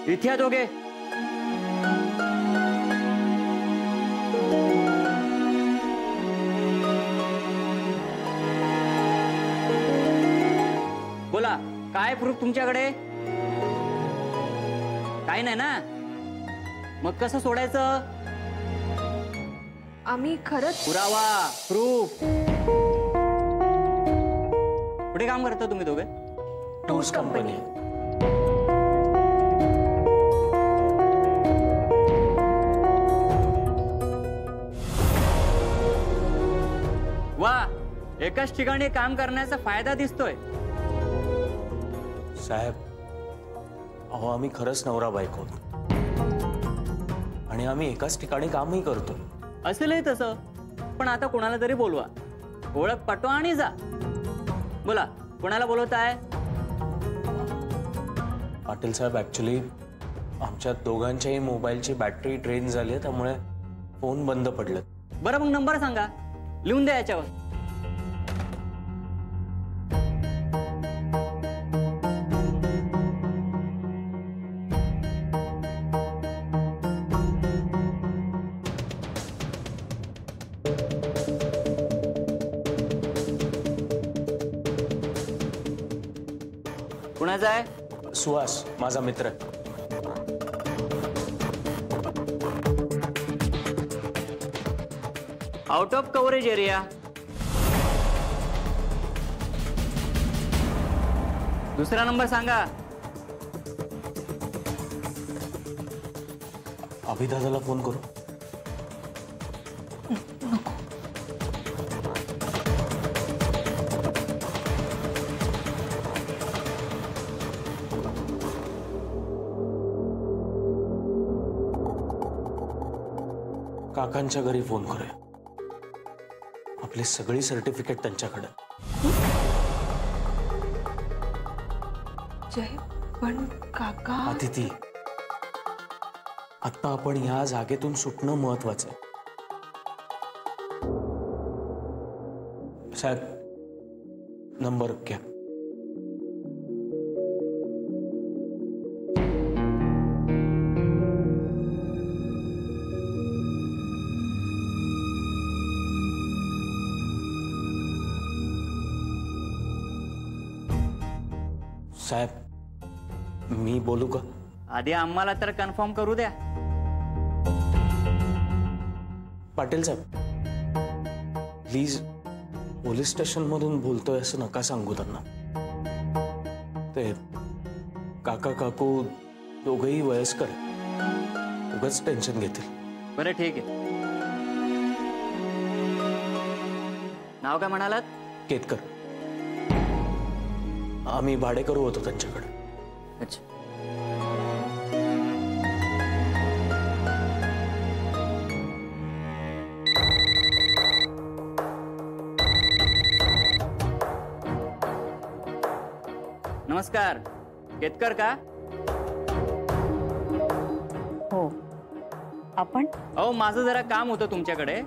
इथे या दोघे. बोला, काय प्रूफ तुमच्याकडे? काय नाही ना? मग कसं सोडायचं? आम्ही खरंच पुरावा, प्रूफ. कुठे काम करता तुम्ही दोघे? Tours company. वा, एकाच ठिकाणी काम करण्याचा फायदा दिसतोय. साहेब, अहो आम्ही खरंच नवरा बायको आणि आम्ही एकाच ठिकाणी कामही करतो. असेलही तसं, पण आता कोणाला तरी बोलवा, ओळख पटवा आणि जा. बोला, कोणाला बोलवताय? पाटील साहेब, ऍक्च्युली आमच्या दोघांच्याही मोबाईलची बॅटरी ड्रेन झाली आहे, त्यामुळे फोन बंद पडले. बरं, मग नंबर सांगा, लिहून द्या याच्यावर. कुणाचा आहे? सुहास, माझा मित्र. Out of coverage area. दुसरा नंबर सांगा. अभिदादाला फोन करू? काकांच्या घरी फोन करूया. आपली सगळी सर्टिफिकेट त्यांच्याकडे. जय, पण काका. अदिती, आता आपण या जागेतून सुटणं महत्वाचं आहे. साहेब, नंबर घ्या. साहेब, मी बोलू का? आधी आम्हाला तर कन्फर्म करू द्या. पाटील साहेब, प्लीज पोलीस स्टेशन मधून बोलतोय असं नका सांगू त्यांना. ते काका काकू दोघेही वयस्कर, उगाच टेन्शन घेतील. बरं, ठीक आहे. नाव काय म्हणालात? केतकर. आम्ही भाडेकरू होतो त्यांच्याकडे. अच्छा. नमस्कार, केतकर का? हो, आपण? अहो, माझं जरा काम होतं तुमच्याकडे.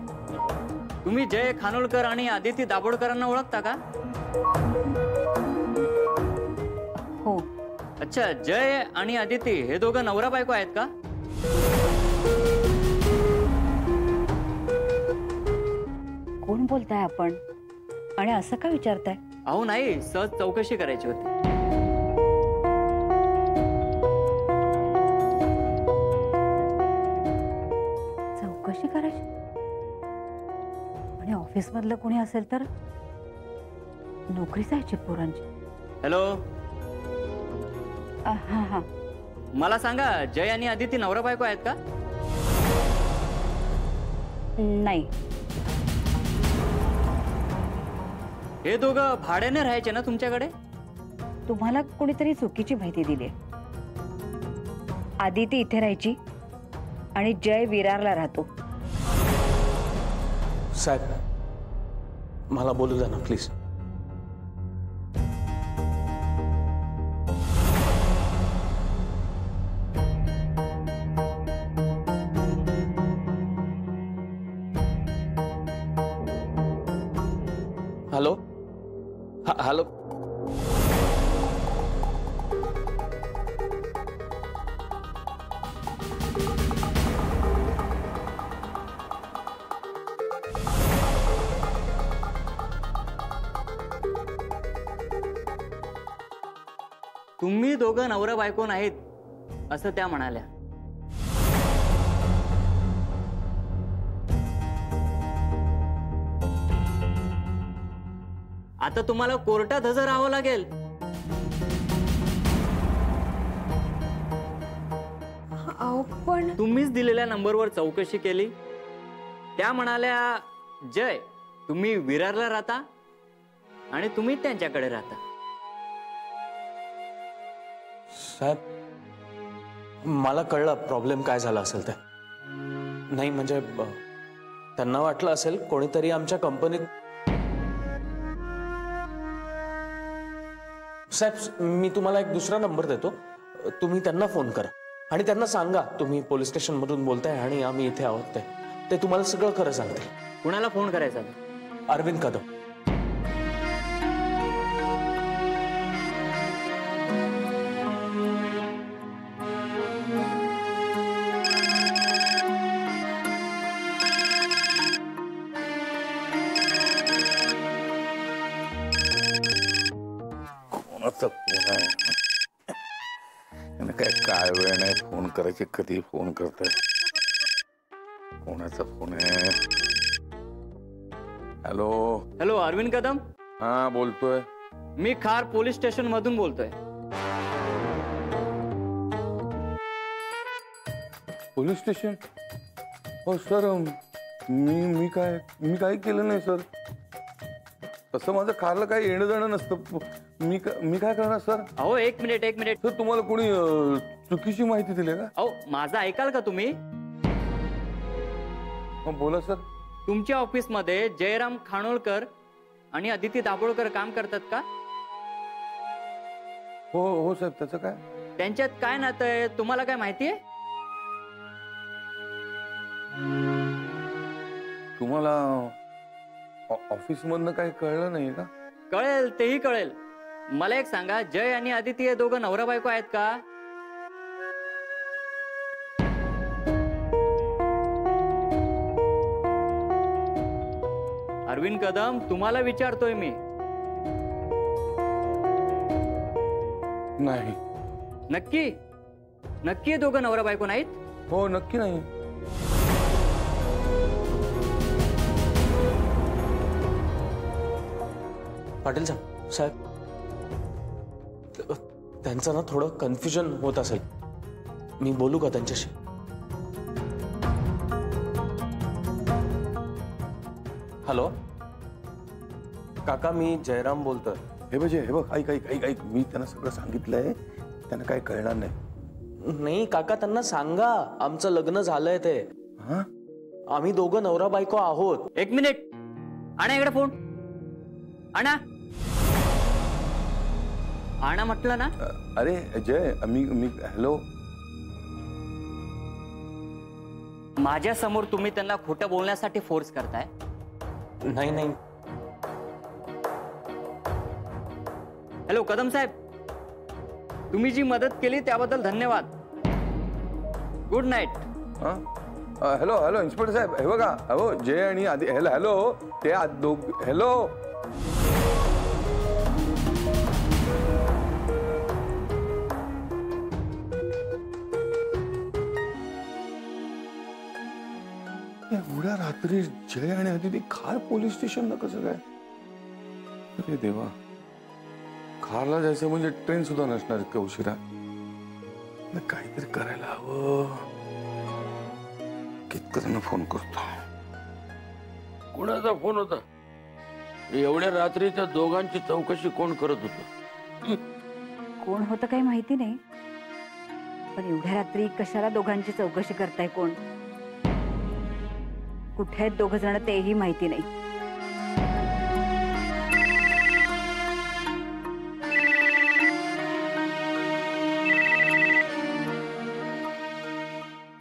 तुम्ही जय खानोलकर आणि आदिती दाभोळकरांना ओळखता का? हो. अच्छा, जय आणि आदिती हे दोघं नवरा बायको आहेत का? कोण बोलताय आपण आणि असं का विचारताय? अहो नाही, सहज चौकशी करायची होती. चौकशी करायची? आणि ऑफिस मधलं कोणी असेल तर? नोकरी जायची पोरांची. हॅलो. हा हा. मला सांगा, जय आणि आदिती नवरा बायको आहेत का? नाही. हे दोघं भाड्याने राहायचे ना तुमच्याकडे? तुम्हाला कोणीतरी चुकीची माहिती दिली. आदिती इथे राहायची आणि जय विरारला राहतो. साहेब, मला बोलू द्या ना प्लीज. हॅलो. हॅलो. तुम्ही दोघं नवरा बायको नाहीत असं त्या म्हणाल्या. आता तुम्हाला कोर्टात हजर राहावं लागेल. अहो पण तुम्हीच दिलेल्या नंबरवर चौकशी केली. त्या म्हणाल्या जय तुम्ही विरारला राहता आणि तुम्ही त्यांच्याकडे राहता. साहेब मला कळलं प्रॉब्लेम काय झाला असेल ते. नाही म्हणजे त्यांना वाटलं असेल कोणीतरी आमच्या कंपनीत. साहेब मी तुम्हाला एक दुसरा नंबर देतो, तुम्ही त्यांना फोन करा आणि त्यांना सांगा तुम्ही पोलीस स्टेशन मधून बोलताय आणि आम्ही इथे आहोत. ते तुम्हाला सगळं खरं सांगतील. कुणाला फोन करायचा? अरविंद कदम. कोणाचा फोन आहे? काय काय वेळ नाही फोन करायची, कधी फोन करताय? कोणाचा फोन आहे? Hello hello Arvind Kadam. हा बोलतोय. मी खार पोलीस स्टेशन मधून बोलतोय. Police station? हो सर, मी काय केलं नाही सर. तसं माझं खारला काही येणं जाणं नसतं. मी काय करणार सर? अहो एक मिनिट सर, तुम्हाला कोणी चुकीची माहिती दिली का? अहो माझं ऐकाल का तुम्ही? बोला सर. तुमच्या ऑफिस मध्ये जयराम खानोळकर आणि अदिती दाभोळकर काम करतात का? हो साहेब. त्याचं काय? त्यांच्यात काय नातं आहे तुम्हाला काय माहिती आहे? तुम्हाला ऑफिस मधनं काही कळलं नाही का? कळेल, तेही कळेल. मला एक सांगा, जय आणि आदिती हे दोघं नवरा बायको आहेत का? अरविंद कदम तुम्हाला विचारतोय मी. नाही. नक्की नक्की हे दोघं नवरा बायको नाहीत? हो नक्की नाही. पाटील साहेब त्यांचं ना थोडं कन्फ्युजन होत असेल. मी बोलू का त्यांच्याशी? हॅलो काका, मी जयराम बोलतोय. हे बघ ऐक मी त्यांना सगळं सांगितलंय. त्यांना काही कळणार नाही. नाही काका, त्यांना सांगा आमचं लग्न झालंय ते. हा? आम्ही दोघं नवरा बायको आहोत. एक मिनिट, आणा इकडे फोन. आणा आणा म्हटलं ना. अरे जय, मी हॅलो. माझ्या समोर तुम्ही त्यांना खोटं बोलण्यासाठी फोर्स करताय. नाही. हॅलो कदम साहेब, तुम्ही जी मदत केली त्याबद्दल धन्यवाद. Good night. हॅलो इन्स्पेक्टर साहेब, हे बघा. हो जय आणि आधी हॅलो ते हॅलो. एवढ्या रात्री जय आणि आदिती खार पोलीस स्टेशनला कसं काय? अरे देवा, खारला जायचं म्हणजे ट्रेन सुद्धा नसणार इतक्या उशिरा. काहीतरी करायला हवं. कितकं फोन करतो. कोणाचा फोन होता? एवढ्या रात्री त्या दोघांची चौकशी कोण करत होतं? कोण होतं काही माहिती नाही, पण एवढ्या रात्री कशाला दोघांची चौकशी करताय? कोण, कुठे आहेत दोघ जण तेही माहिती नाही.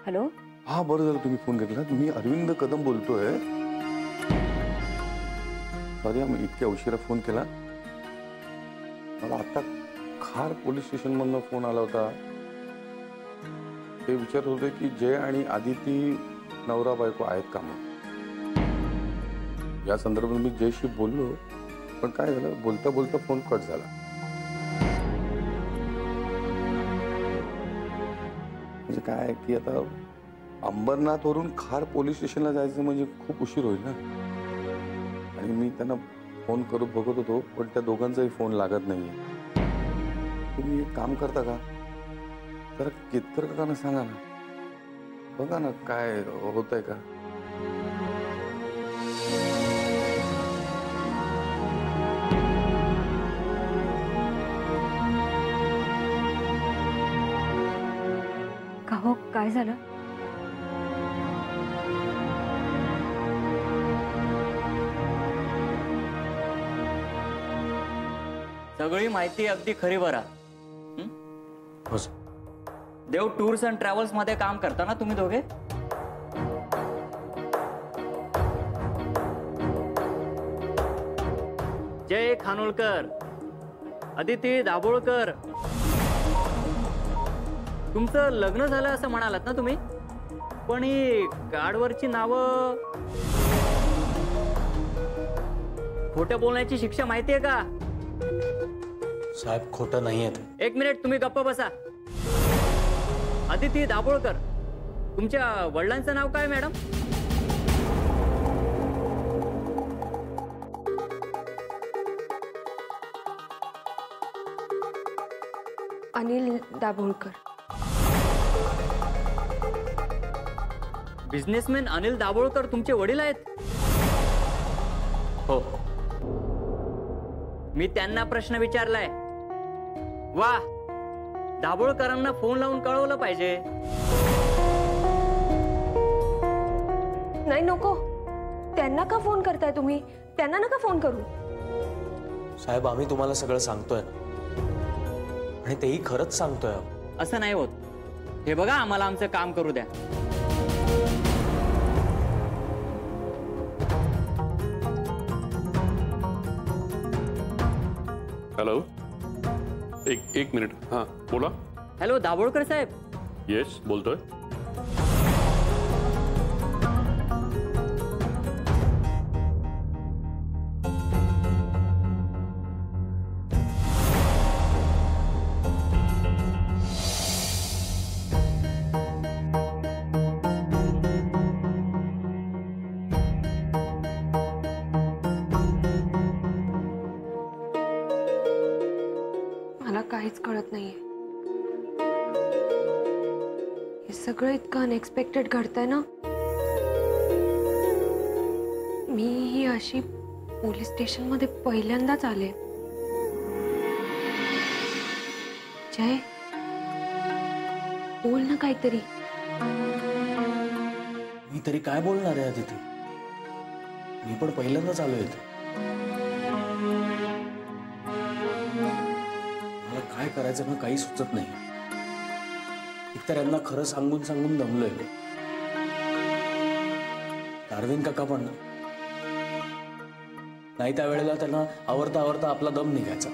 हॅलो. हा बरं झालं तुम्ही फोन घेतला. मी अरविंद कदम बोलतोय. सॉरी मी इतक्या उशिरा फोन केला. मला आता खार पोलीस स्टेशन मधून फोन आला होता. ते विचारत होते की जय आणि आदिती नवरा बायको आहेत का मग. या संदर्भात मी जयशी बोललो, पण काय झालं बोलता बोलता फोन कट झाला. म्हणजे काय आहे की आता अंबरनाथवरून खार पोलीस स्टेशनला जायचं म्हणजे खूप उशीर होईल ना. आणि मी त्यांना फोन करून बघत होतो पण त्या दोघांचाही फोन लागत नाहीये. तुम्ही एक काम करता का, जरा केतकर काकांना सांगा ना, बघा ना काय होतंय का. का हो, काय झालं? सगळी माहिती अगदी खरी बरा. हो sir. Dev tours and travels मध्ये काम करता ना तुम्ही दोघे? जय खानोलकर, अदिती दाभोळकर, तुमचं लग्न झालं असं म्हणालात ना तुम्ही, पण ही कार्डवरची नावं, खोटं बोलण्याची शिक्षा माहितीये का? साहेब खोटं नाहीये ते. एक मिनिट, तुम्ही गप्प बसा. अदिती दाभोळकर, तुमच्या वडिलांचं नाव काय मॅडम? अनिल दाभोळकर. बिझनेसमॅन अनिल दाभोळकर तुमचे वडील आहेत? हो. मी त्यांना प्रश्न विचारलाय. वा, दाभोळकरांना फोन लावून कळवलं पाहिजे. नाही नको, त्यांना का फोन करताय तुम्ही? त्यांना नका फोन करू. साहेब आम्ही तुम्हाला सगळं सांगतोय आणि तेही खरंच सांगतोय. असं नाही होत. हे बघा, आम्हाला आमचं काम करू द्या. हॅलो, एक मिनिट. हां बोला. हॅलो दाभोळकर साहेब. येस बोलतोय. मला काहीच कळत नाहीये. हे सगळं इतकं अनएक्सपेक्टेड घडतंय ना. मी ही अशी पोलीस स्टेशन मध्ये पहिल्यांदाच आले. जय, बोल ना काहीतरी. मी तरी काय बोलणार आहे अदिती? मी पण पहिल्यांदाच आलोय इथे. मला काय करायचं ना काही सुचत नाही. एकतर यांना खरं सांगून सांगून दमलोय. अरविंद काका पण ना, नाही त्यावेळेला त्यांना आवरता आवरता आपला दम निघायचा.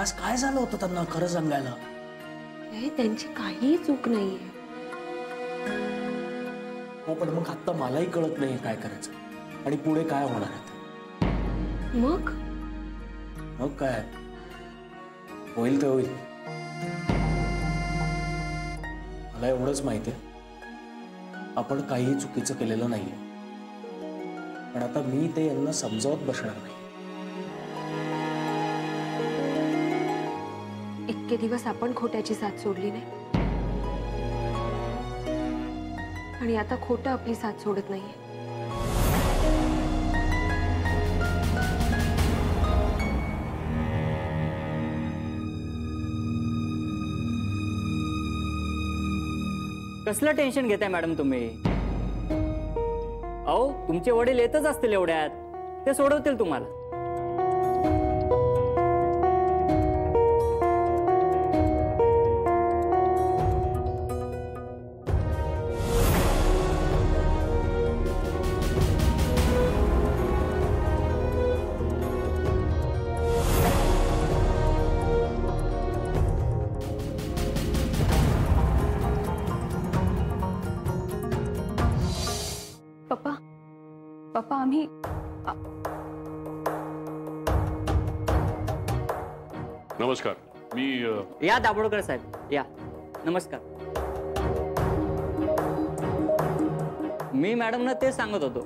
आज काय झालं होतं त्यांना खरं सांगायला? हे त्यांची काहीही चूक नाहीये. हो पण मग आता मलाही कळत नाही काय करायचं आणि पुढे काय होणार आहे. मग मग काय होईल ते होईल. मला एवढंच माहिती आहे आपण काहीही चुकीचं केलेलं नाहीये. पण आता मी ते यांना समजावत बसणार नाही. इतके दिवस आपण खोट्याची साथ सोडली नाही आणि आता खोटं आपली साथ सोडत नाहीये. कसलं टेन्शन घेताय मॅडम तुम्ही? अहो, तुमचे वडील येतच असतील एवढ्यात, ते सोडवतील तुम्हाला. पप्पा आम्ही नमस्कार. मी या दाभोळकर साहेब या. नमस्कार. मी मॅडमना तेच सांगत होतो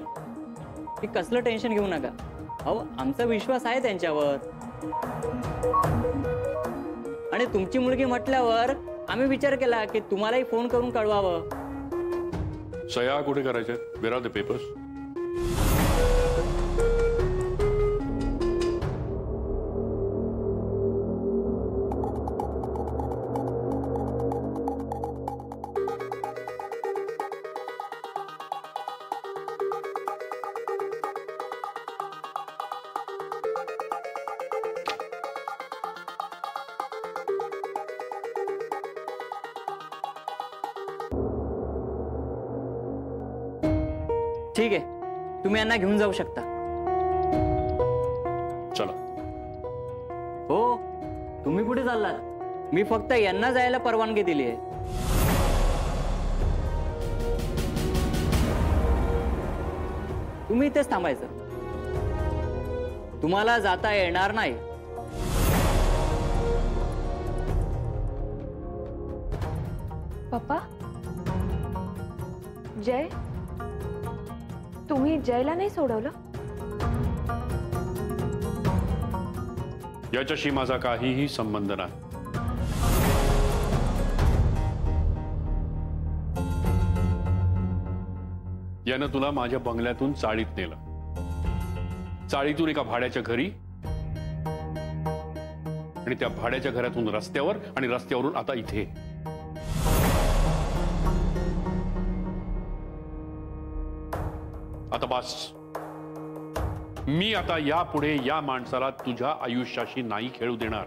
की कसलं टेन्शन घेऊ नका. अहो आमचा विश्वास आहे त्यांच्यावर. आणि तुमची मुलगी म्हटल्यावर आम्ही विचार केला की तुम्हालाही फोन करून कळवावं. सह्या कुठे करायच्या? वेर आर द पेपर्स? ठीक आहे, तुम्ही यांना घेऊन जाऊ शकता. चला. हो, तुम्ही कुठे चाललात? मी फक्त यांना जायला परवानगी दिली आहे. तुम्ही इथेच थांबायचं. तुम्हाला जाता येणार नाही. पप्पा, जय, तुम्ही जयला नाही सोडवलं? याच्याशी माझा काहीही संबंध नाही. यानं तुला माझ्या बंगल्यातून चाळीत नेलं. चाळीतून एका भाड्याच्या घरी, आणि त्या भाड्याच्या घरातून रस्त्यावर, आणि रस्त्यावरून आता इथे. आता बस. मी आता यापुढे या माणसाला तुझ्या आयुष्याशी नाही खेळू देणार.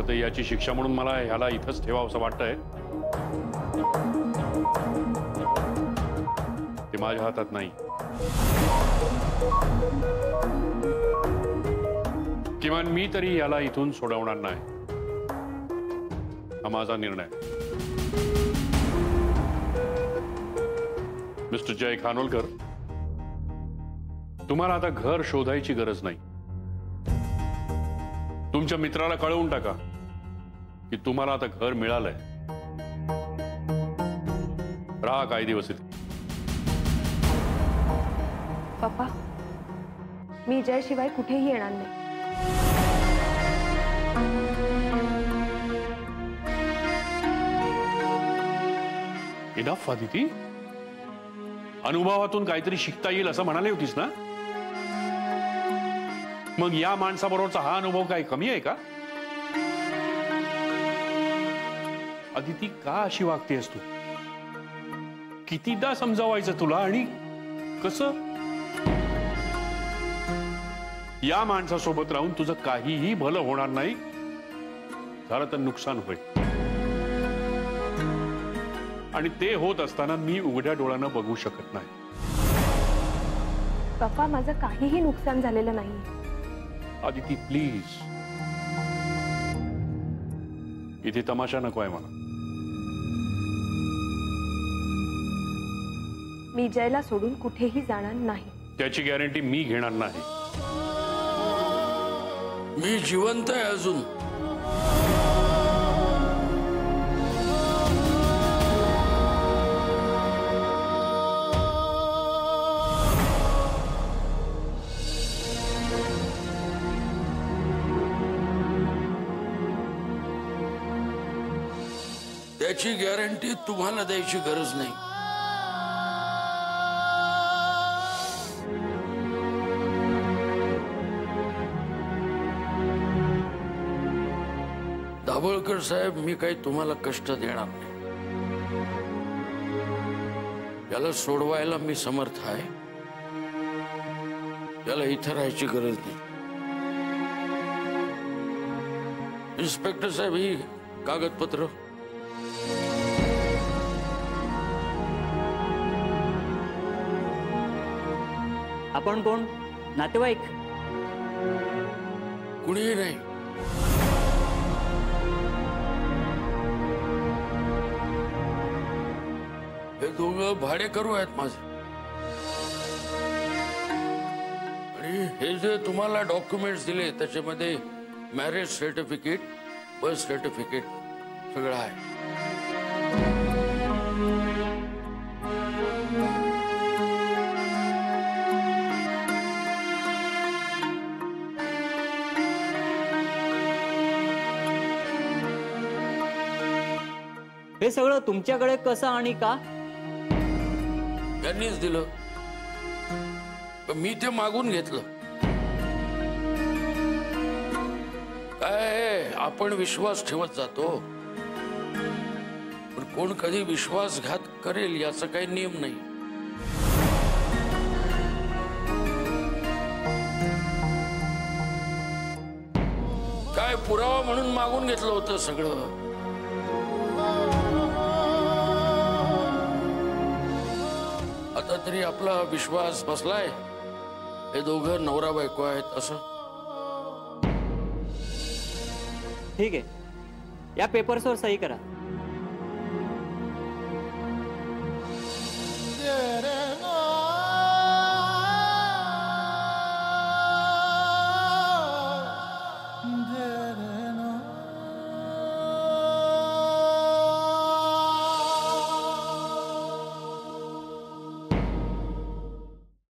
तर याची शिक्षा म्हणून मला ह्याला इथंच ठेवावं असं वाटतंय. ते माझ्या हातात नाही. किमान मी तरी याला इथून सोडवणार नाही. हा माझा निर्णय. मिस्टर जय खानोलकर, तुम्हाला आता घर शोधायची गरज नाही. तुमच्या मित्राला कळवून टाका की तुम्हाला आता घर मिळालंय. राहा काही दिवस इथे. पप्पा, मी जय शिवाय कुठेही येणार नाही. इनफ आदिती. अनुभवातून काहीतरी शिकता येईल असं म्हणाले होतीस ना? मग या माणसाबरोबरचा हा अनुभव काय कमी आहे का? आदिती, का अशी वागतेस तू? कितीदा समजावायचं तुला, आणि कसं? या माणसासोबत राहून तुझं काहीही भलं होणार नाही. झालं तर नुकसान होईल. आणि ते होत असताना मी उघड्या डोळ्यानं बघू शकत नाही. पप्पा, माझं काहीही नुकसान झालेलं नाही. आदिती प्लीज, इथे तमाशा नको आहे मला. मी जयला सोडून कुठेही जाणार नाही. त्याची गॅरंटी मी घेणार नाही. मी जिवंत आहे अजून. त्याची गॅरंटी तुम्हाला द्यायची गरज नाही. दाभोळकर साहेब, मी काही तुम्हाला कष्ट देणार नाही. याला सोडवायला मी समर्थ आहे. याला इथं राहायची गरज नाही. इन्स्पेक्टर साहेब, ही कागदपत्र. आपण कोण? नातेवाईक? कुणीही नाही. हे दोघं भाडेकरू आहेत माझे. आणि हे जे तुम्हाला डॉक्युमेंट्स दिले त्याच्यामध्ये मॅरेज सर्टिफिकेट, बर्थ सर्टिफिकेट सगळं आहे. हे सगळं तुमच्याकडे कसं आणि का? त्यांनीच दिलं, पण मी ते मागून घेतलं. काय आपण विश्वास ठेवत जातो, पण कोण कधी विश्वासघात करेल याचा काही नियम नाही. काय पुरावा म्हणून मागून घेतलं होतं सगळं. आता तरी आपला विश्वास बसलाय, हे दोघं नवरा बायको आहेत असं. ठीक आहे, या पेपर्सवर सही करा.